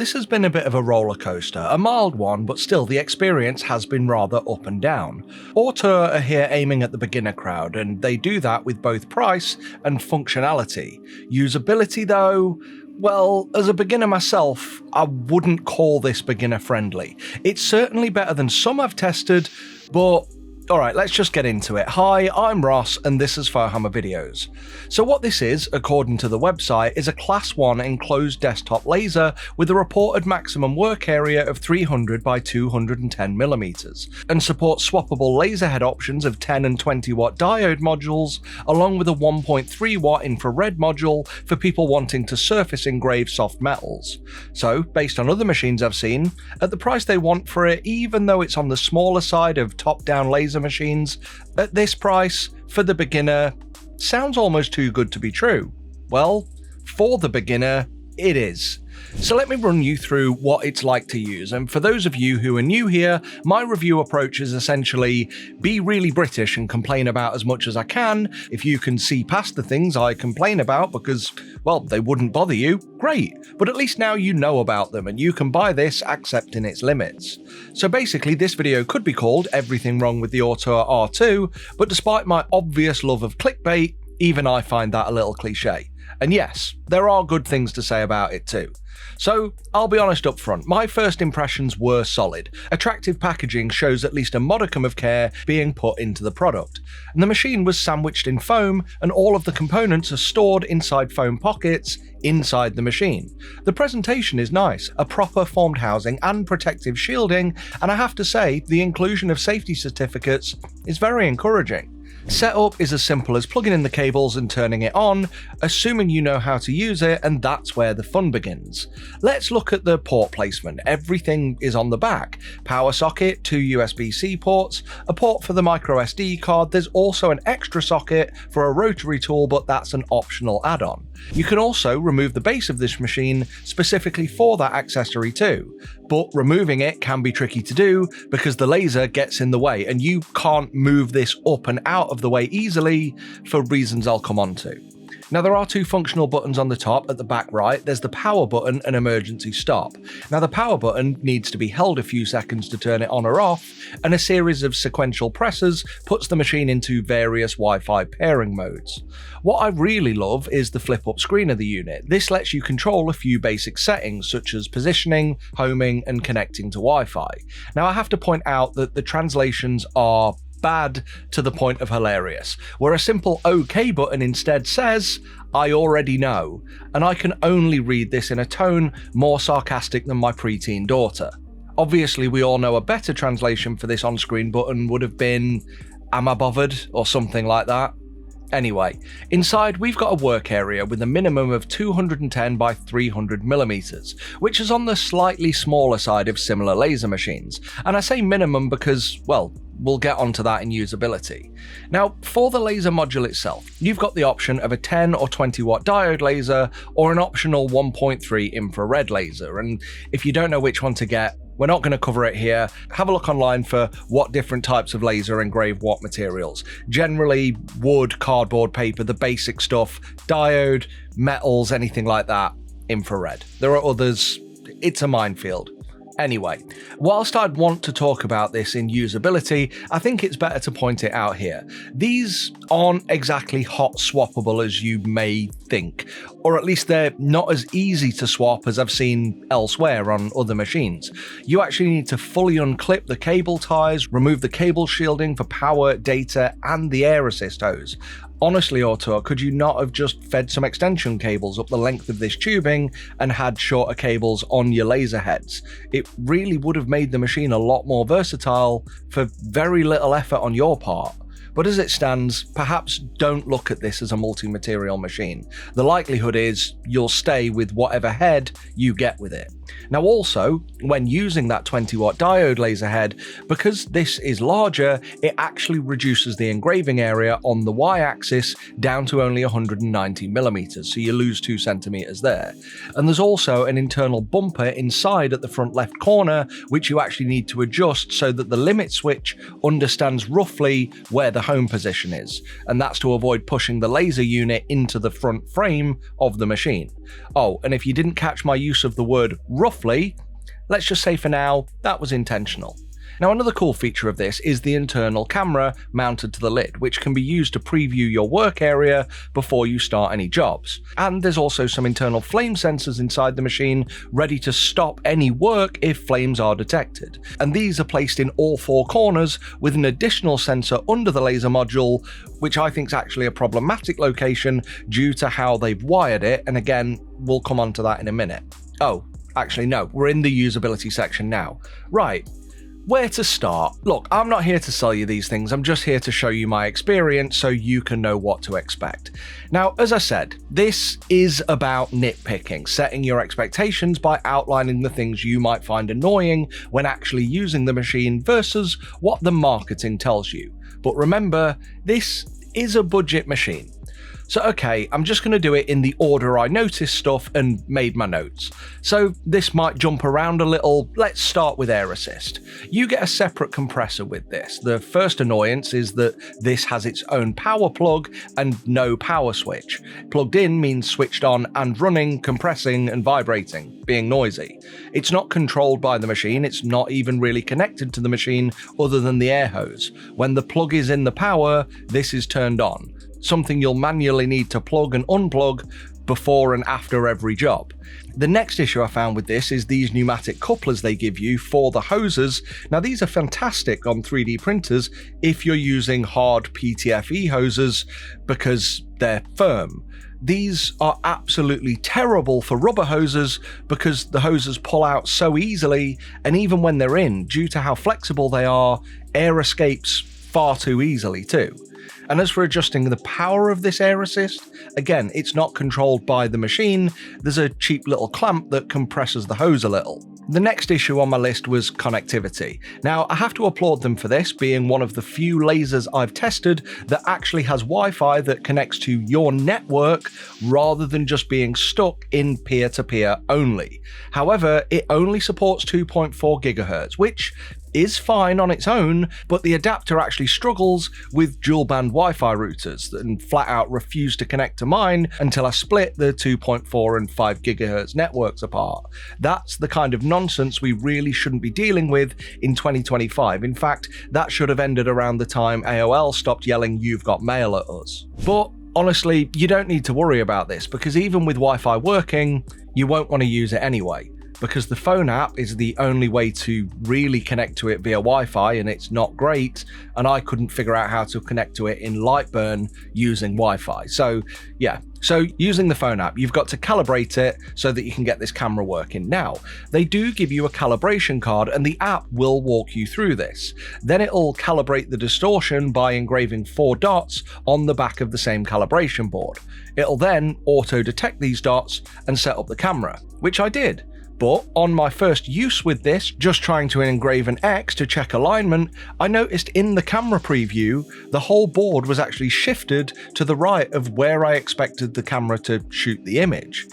This has been a bit of a roller coaster, a mild one, but still the experience has been rather up and down. Ortur are here aiming at the beginner crowd, and they do that with both price and functionality. Usability though, well, as a beginner myself, I wouldn't call this beginner friendly. It's certainly better than some I've tested, but alright, let's just get into it. Hi, I'm Ross and this is Firehammer Videos. So what this is, according to the website, is a Class 1 enclosed desktop laser with a reported maximum work area of 300 by 210mm, and supports swappable laser head options of 10 and 20 watt diode modules, along with a 1.3 watt infrared module for people wanting to surface engrave soft metals. So, based on other machines I've seen, at the price they want for it, even though it's on the smaller side of top-down laser machines, at this price, for the beginner, sounds almost too good to be true. Well, for the beginner, it is. So let me run you through what it's like to use, and for those of you who are new here, my review approach is essentially be really British and complain about as much as I can. If you can see past the things I complain about because, well, they wouldn't bother you, great, but at least now you know about them and you can buy this accepting its limits. So basically this video could be called Everything Wrong with the Ortur R2, but despite my obvious love of clickbait, even I find that a little cliche. And yes, there are good things to say about it too. So, I'll be honest up front, my first impressions were solid. Attractive packaging shows at least a modicum of care being put into the product. And the machine was sandwiched in foam, and all of the components are stored inside foam pockets inside the machine. The presentation is nice, a proper formed housing and protective shielding, and I have to say, the inclusion of safety certificates is very encouraging. Setup is as simple as plugging in the cables and turning it on, assuming you know how to use it, and that's where the fun begins. Let's look at the port placement. Everything is on the back. Power socket, 2 USB-C ports, a port for the microSD card, there's also an extra socket for a rotary tool, but that's an optional add-on. You can also remove the base of this machine specifically for that accessory too, but removing it can be tricky to do because the laser gets in the way and you can't move this up and out of the way easily for reasons I'll come on to. Now there are two functional buttons on the top. At the back right, there's the power button and emergency stop. Now the power button needs to be held a few seconds to turn it on or off, and a series of sequential presses puts the machine into various Wi-Fi pairing modes. What I really love is the flip-up screen of the unit. This lets you control a few basic settings such as positioning, homing, and connecting to Wi-Fi. Now I have to point out that the translations are bad to the point of hilarious, where a simple OK button instead says, "I already know," and I can only read this in a tone more sarcastic than my preteen daughter. Obviously, we all know a better translation for this on-screen button would have been, "Am I bothered?" or something like that. Anyway, inside we've got a work area with a minimum of 210 by 300mm, which is on the slightly smaller side of similar laser machines, and I say minimum because, well, we'll get onto that in usability. Now, for the laser module itself, you've got the option of a 10 or 20 watt diode laser or an optional 1.3 infrared laser, and if you don't know which one to get, we're not going to cover it here. Have a look online for what different types of laser engrave what materials. Generally, wood, cardboard, paper, the basic stuff, diode, metals, anything like that, infrared. There are others, it's a minefield. Anyway, whilst I'd want to talk about this in usability, I think it's better to point it out here. These aren't exactly hot swappable as you may think, or at least they're not as easy to swap as I've seen elsewhere on other machines. You actually need to fully unclip the cable ties, remove the cable shielding for power, data, and the air assist hose. Honestly, Ortur, could you not have just fed some extension cables up the length of this tubing and had shorter cables on your laser heads? It really would have made the machine a lot more versatile for very little effort on your part. But as it stands, perhaps don't look at this as a multi-material machine. The likelihood is you'll stay with whatever head you get with it. Now also, when using that 20 watt diode laser head, because this is larger, it actually reduces the engraving area on the y-axis down to only 190mm, so you lose 2 centimeters there. And there's also an internal bumper inside at the front left corner, which you actually need to adjust so that the limit switch understands roughly where the the home position is, and that's to avoid pushing the laser unit into the front frame of the machine. Oh, and if you didn't catch my use of the word roughly, let's just say for now, that was intentional. Now, another cool feature of this is the internal camera mounted to the lid, which can be used to preview your work area before you start any jobs. And there's also some internal flame sensors inside the machine ready to stop any work if flames are detected. And these are placed in all four corners with an additional sensor under the laser module, which I think is actually a problematic location due to how they've wired it. And again, we'll come on to that in a minute. Oh, actually no, we're in the usability section now. Right. Where to start? Look, I'm not here to sell you these things, I'm just here to show you my experience so you can know what to expect. Now, as I said, this is about nitpicking, setting your expectations by outlining the things you might find annoying when actually using the machine versus what the marketing tells you. But remember, this is a budget machine. So okay, I'm just going to do it in the order I noticed stuff and made my notes. So this might jump around a little. Let's start with air assist. You get a separate compressor with this. The first annoyance is that this has its own power plug and no power switch. Plugged in means switched on and running, compressing and vibrating, being noisy. It's not controlled by the machine, it's not even really connected to the machine other than the air hose. When the plug is in the power, this is turned on. Something you'll manually need to plug and unplug before and after every job. The next issue I found with this is these pneumatic couplers they give you for the hoses. Now these are fantastic on 3D printers if you're using hard PTFE hoses because they're firm. These are absolutely terrible for rubber hoses because the hoses pull out so easily, and even when they're in, due to how flexible they are, air escapes far too easily too. And as for adjusting the power of this air assist, again, it's not controlled by the machine, there's a cheap little clamp that compresses the hose a little. The next issue on my list was connectivity. Now, I have to applaud them for this, being one of the few lasers I've tested that actually has Wi-Fi that connects to your network rather than just being stuck in peer-to-peer only. However, it only supports 2.4 GHz, which is fine on its own, but the adapter actually struggles with dual-band Wi-Fi routers and flat out refused to connect to mine until I split the 2.4 and 5 GHz networks apart. That's the kind of nonsense we really shouldn't be dealing with in 2025. In fact, that should have ended around the time AOL stopped yelling "You've got mail" at us. But honestly, you don't need to worry about this because even with Wi-Fi working, you won't want to use it anyway, because the phone app is the only way to really connect to it via Wi-Fi, and it's not great, and I couldn't figure out how to connect to it in LightBurn using Wi-Fi. So yeah, so using the phone app, you've got to calibrate it so that you can get this camera working. Now, they do give you a calibration card and the app will walk you through this. Then it'll calibrate the distortion by engraving 4 dots on the back of the same calibration board. It'll then auto-detect these dots and set up the camera, which I did. But on my first use with this, just trying to engrave an X to check alignment, I noticed in the camera preview, the whole board was actually shifted to the right of where I expected the camera to shoot the image.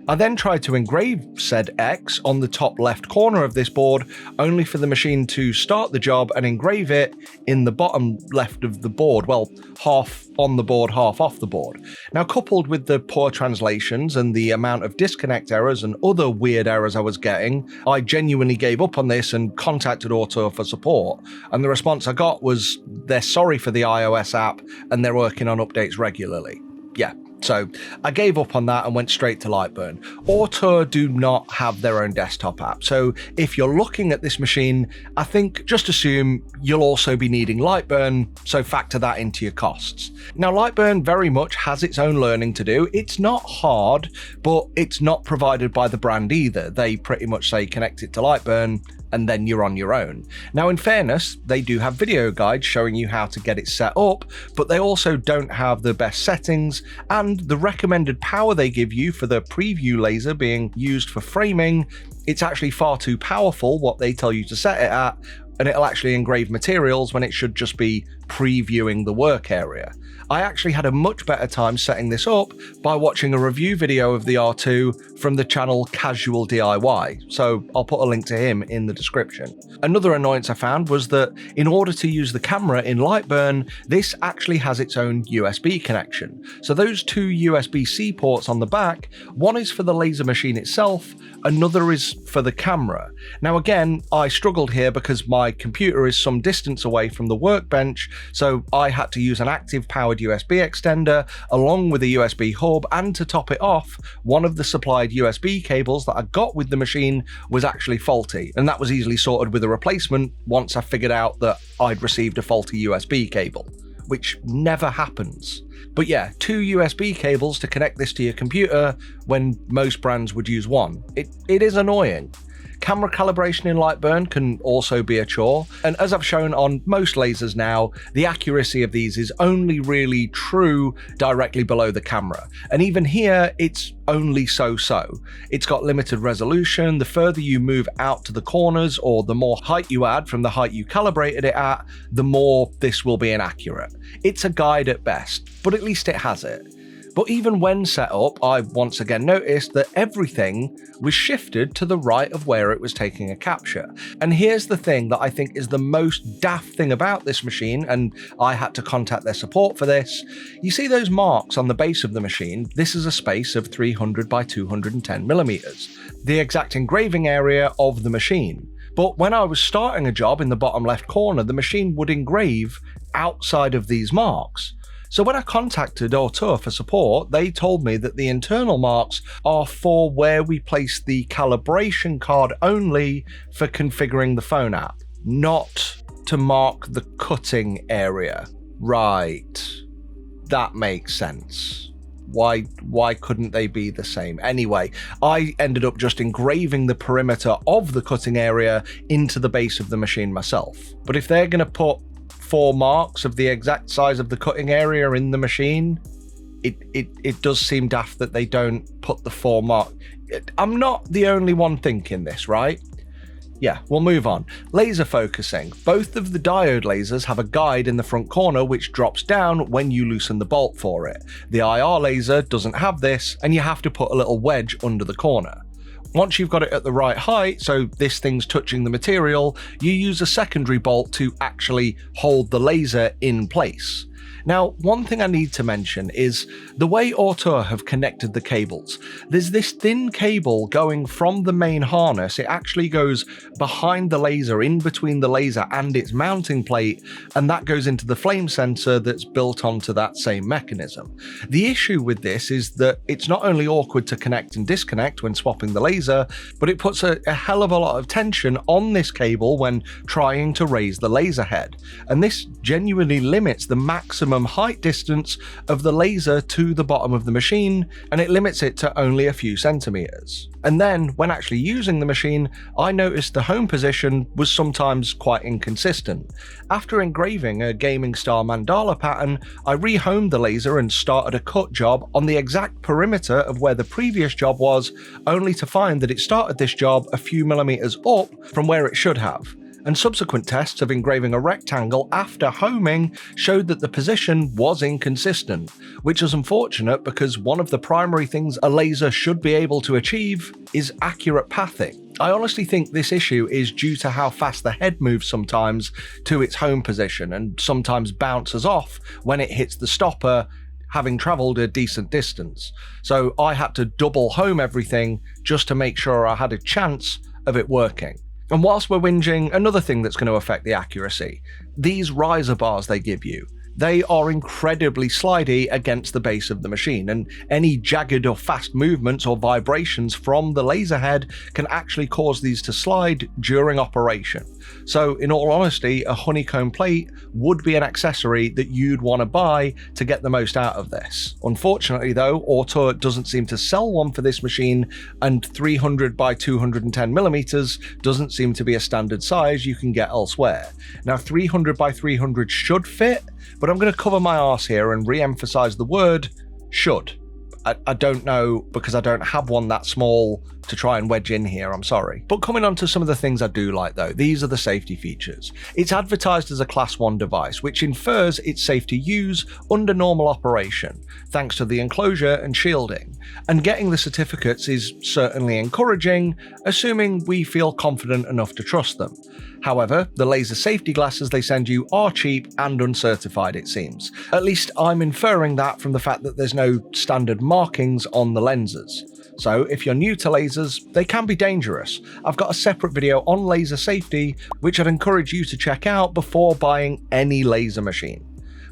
I then tried to engrave said X on the top left corner of this board, only for the machine to start the job and engrave it in the bottom left of the board, well, half on the board, half off the board. Now, coupled with the poor translations and the amount of disconnect errors and other weird errors I was getting, I genuinely gave up on this and contacted Ortur for support, and the response I got was they're sorry for the iOS app and they're working on updates regularly. Yeah. So I gave up on that and went straight to LightBurn. Ortur do not have their own desktop app, so if you're looking at this machine, I think just assume you'll also be needing LightBurn, so factor that into your costs. Now, LightBurn very much has its own learning to do. It's not hard, but it's not provided by the brand either. They pretty much say connect it to LightBurn and then you're on your own. Now, in fairness, they do have video guides showing you how to get it set up, but they also don't have the best settings, and the recommended power they give you for the preview laser being used for framing, it's actually far too powerful what they tell you to set it at, and it'll actually engrave materials when it should just be previewing the work area. I actually had a much better time setting this up by watching a review video of the R2 from the channel Casual DIY, so I'll put a link to him in the description. Another annoyance I found was that in order to use the camera in LightBurn, this actually has its own USB connection. So those two USB-C ports on the back, one is for the laser machine itself, another is for the camera. Now again, I struggled here because my computer is some distance away from the workbench, so I had to use an active powered USB extender along with a USB hub, and to top it off, one of the supplied USB cables that I got with the machine was actually faulty, and that was easily sorted with a replacement once I figured out that I'd received a faulty USB cable, which never happens. But yeah, two USB cables to connect this to your computer when most brands would use one. It is annoying. Camera calibration in LightBurn can also be a chore, and as I've shown on most lasers now, the accuracy of these is only really true directly below the camera, and even here it's only so-so. It's got limited resolution. The further you move out to the corners, or the more height you add from the height you calibrated it at, the more this will be inaccurate. It's a guide at best, but at least it has it. But even when set up, I once again noticed that everything was shifted to the right of where it was taking a capture. And here's the thing that I think is the most daft thing about this machine, and I had to contact their support for this. You see those marks on the base of the machine? This is a space of 300 by 210 millimeters, the exact engraving area of the machine. But when I was starting a job in the bottom left corner, the machine would engrave outside of these marks. So when I contacted Ortur for support, they told me that the internal marks are for where we place the calibration card only for configuring the phone app, not to mark the cutting area. Right, that makes sense. Why couldn't they be the same? Anyway, I ended up just engraving the perimeter of the cutting area into the base of the machine myself. But if they're going to put 4 marks of the exact size of the cutting area in the machine, it does seem daft that they don't put the 4 mark. I'm not the only one thinking this, right? Yeah, we'll move on. Laser focusing. Both of the diode lasers have a guide in the front corner which drops down when you loosen the bolt for it. The IR laser doesn't have this, and you have to put a little wedge under the corner. Once you've got it at the right height, so this thing's touching the material, you use a secondary bolt to actually hold the laser in place. Now, one thing I need to mention is the way Ortur have connected the cables. There's this thin cable going from the main harness. It actually goes behind the laser, in between the laser and its mounting plate, and that goes into the flame sensor that's built onto that same mechanism. The issue with this is that it's not only awkward to connect and disconnect when swapping the laser, but it puts a hell of a lot of tension on this cable when trying to raise the laser head, and this genuinely limits the maximum height distance of the laser to the bottom of the machine, and it limits it to only a few centimeters. And then, when actually using the machine, I noticed the home position was sometimes quite inconsistent. After engraving a gaming star mandala pattern, I rehomed the laser and started a cut job on the exact perimeter of where the previous job was, only to find that it started this job a few millimeters up from where it should have. And subsequent tests of engraving a rectangle after homing showed that the position was inconsistent, which is unfortunate because one of the primary things a laser should be able to achieve is accurate pathing. I honestly think this issue is due to how fast the head moves sometimes to its home position, and sometimes bounces off when it hits the stopper, having travelled a decent distance. So I had to double home everything just to make sure I had a chance of it working. And whilst we're whinging, another thing that's going to affect the accuracy. These riser bars they give you. They are incredibly slidey against the base of the machine, and any jagged or fast movements or vibrations from the laser head can actually cause these to slide during operation. So in all honesty, a honeycomb plate would be an accessory that you'd want to buy to get the most out of this. Unfortunately though, Ortur doesn't seem to sell one for this machine, and 300 by 210 millimeters doesn't seem to be a standard size you can get elsewhere. Now 300 by 300 should fit, but I'm going to cover my arse here and re-emphasize the word should. I don't know, because I don't have one that small to try and wedge in here, I'm sorry. But coming on to some of the things I do like though, these are the safety features. It's advertised as a Class 1 device, which infers it's safe to use under normal operation, thanks to the enclosure and shielding. And getting the certificates is certainly encouraging, assuming we feel confident enough to trust them. However, the laser safety glasses they send you are cheap and uncertified, it seems. At least I'm inferring that from the fact that there's no standard markings on the lenses. So if you're new to lasers, they can be dangerous. I've got a separate video on laser safety, which I'd encourage you to check out before buying any laser machine.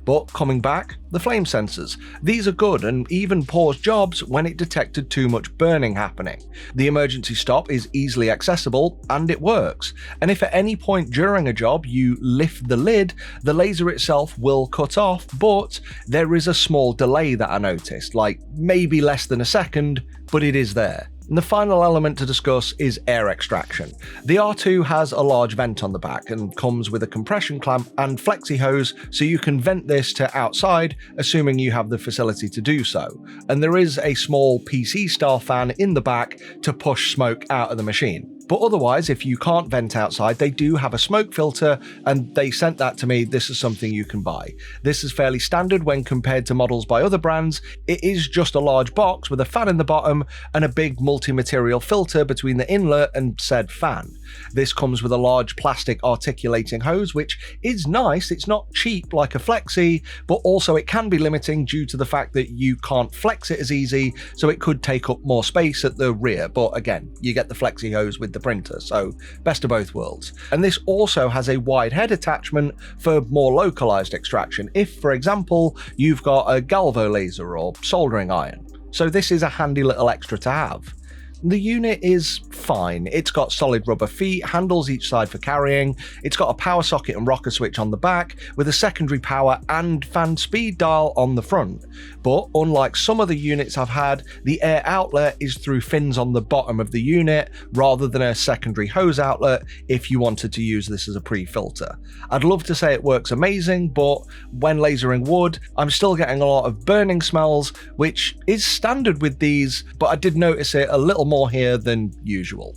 But coming back, the flame sensors. These are good and even paused jobs when it detected too much burning happening. The emergency stop is easily accessible and it works. And if at any point during a job you lift the lid, the laser itself will cut off, but there is a small delay that I noticed, like maybe less than a second, but it is there. And the final element to discuss is air extraction. The R2 has a large vent on the back and comes with a compression clamp and flexi hose, so you can vent this to outside, assuming you have the facility to do so. And there is a small PC-style fan in the back to push smoke out of the machine. But otherwise, if you can't vent outside, they do have a smoke filter, and they sent that to me. This is something you can buy. This is fairly standard when compared to models by other brands. It is just a large box with a fan in the bottom and a big multi-material filter between the inlet and said fan. This comes with a large plastic articulating hose, which is nice. It's not cheap like a flexi, but also it can be limiting due to the fact that you can't flex it as easy, so it could take up more space at the rear. But again, you get the flexi hose with the printer, so best of both worlds. And this also has a wide head attachment for more localized extraction if, for example, you've got a galvo laser or soldering iron. So this is a handy little extra to have. The unit is fine. It's got solid rubber feet, handles each side for carrying, it's got a power socket and rocker switch on the back, with a secondary power and fan speed dial on the front. But unlike some other units I've had, the air outlet is through fins on the bottom of the unit, rather than a secondary hose outlet if you wanted to use this as a pre-filter. I'd love to say it works amazing, but when lasering wood, I'm still getting a lot of burning smells, which is standard with these, but I did notice it a little more here than usual.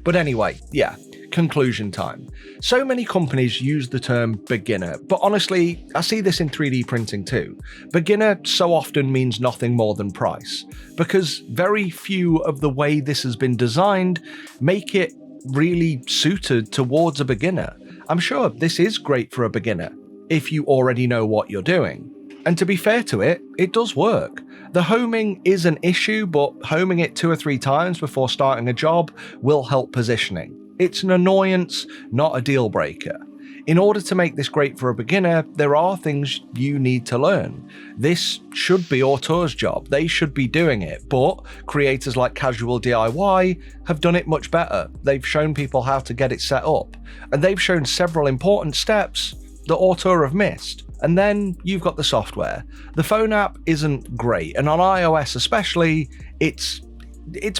But anyway, yeah, conclusion time. So many companies use the term beginner, but honestly, I see this in 3D printing too. Beginner so often means nothing more than price, because very few of the way this has been designed make it really suited towards a beginner. I'm sure this is great for a beginner, if you already know what you're doing. And to be fair to it, it does work. The homing is an issue, but homing it 2 or 3 times before starting a job will help positioning. It's an annoyance, not a deal breaker. In order to make this great for a beginner, there are things you need to learn. This should be Ortur's job, they should be doing it, but creators like Casual DIY have done it much better. They've shown people how to get it set up, and they've shown several important steps that Ortur have missed. And then you've got the software. The phone app isn't great, and on iOS especially, it's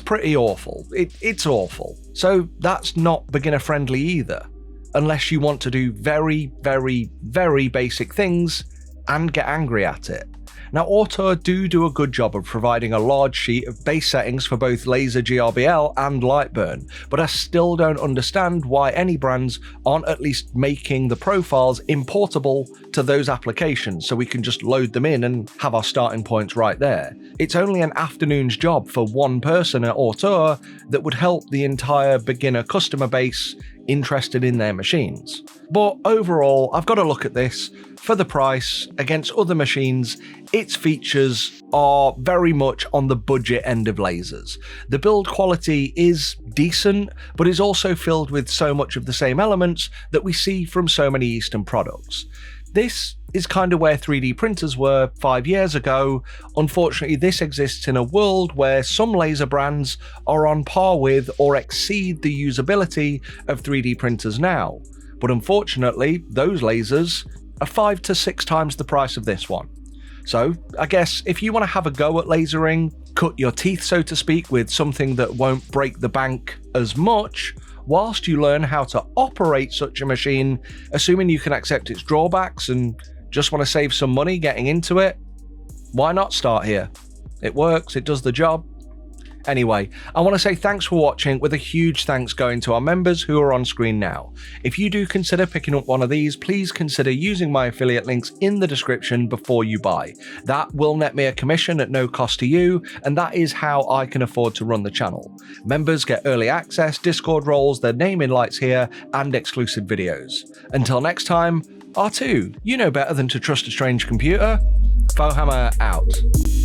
pretty awful. It's awful. So that's not beginner friendly either, unless you want to do very, very, very basic things and get angry at it. Now, Ortur do a good job of providing a large sheet of base settings for both Laser GRBL and LightBurn, but I still don't understand why any brands aren't at least making the profiles importable to those applications so we can just load them in and have our starting points right there. It's only an afternoon's job for one person at Ortur that would help the entire beginner customer base interested in their machines. But overall, I've got to look at this. For the price, against other machines, its features are very much on the budget end of lasers. The build quality is decent, but is also filled with so much of the same elements that we see from so many Eastern products. This is kind of where 3D printers were 5 years ago. Unfortunately, this exists in a world where some laser brands are on par with or exceed the usability of 3D printers now. But unfortunately, those lasers are 5 to 6 times the price of this one. So I guess if you want to have a go at lasering, cut your teeth so to speak with something that won't break the bank as much, whilst you learn how to operate such a machine, assuming you can accept its drawbacks and just want to save some money getting into it, why not start here? It works, it does the job. Anyway, I want to say thanks for watching, with a huge thanks going to our members who are on screen now. If you do consider picking up one of these, please consider using my affiliate links in the description before you buy. That will net me a commission at no cost to you, and that is how I can afford to run the channel. Members get early access, Discord roles, their name in lights here, and exclusive videos. Until next time, R2, you know better than to trust a strange computer. Fohammer out.